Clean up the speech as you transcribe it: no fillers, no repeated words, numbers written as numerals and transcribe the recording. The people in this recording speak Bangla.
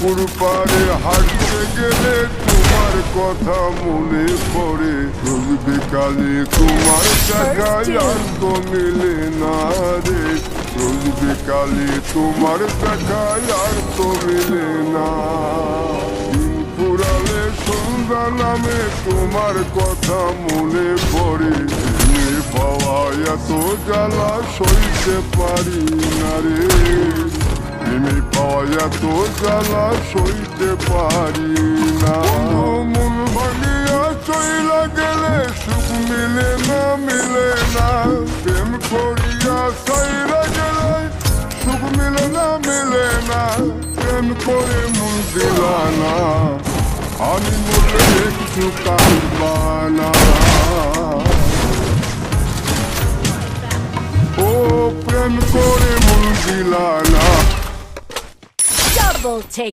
পুকুর পাড়ে হাঁটতে গেলে তোমার কথা মনে পড়ে, রোজ বিকালে তোমার দেখায় আর তো মিলে না রে, রোজ বিকালে তোমার দেখায় আর তো মিলে না। দিন ফুরালে সন্ধ্যা নামে তোমার কথা মনে পড়ে, এনে পাওয়া এত জ্বালা সইতে পারি না রে, এনে পাওয়া এত জ্বালা সইতে পারি না। মন ভাঙিয়া চইলা গেলে সুখ মিলে না, মিলে না, প্রেম করিয়া সাইরা গেলে সুখ মিলে না, মিলে না, প্রেম করে মন দিলা না, আমি মনে একটু কাঁদবা না। ও প্রেম করে মন দিলা না। Double take.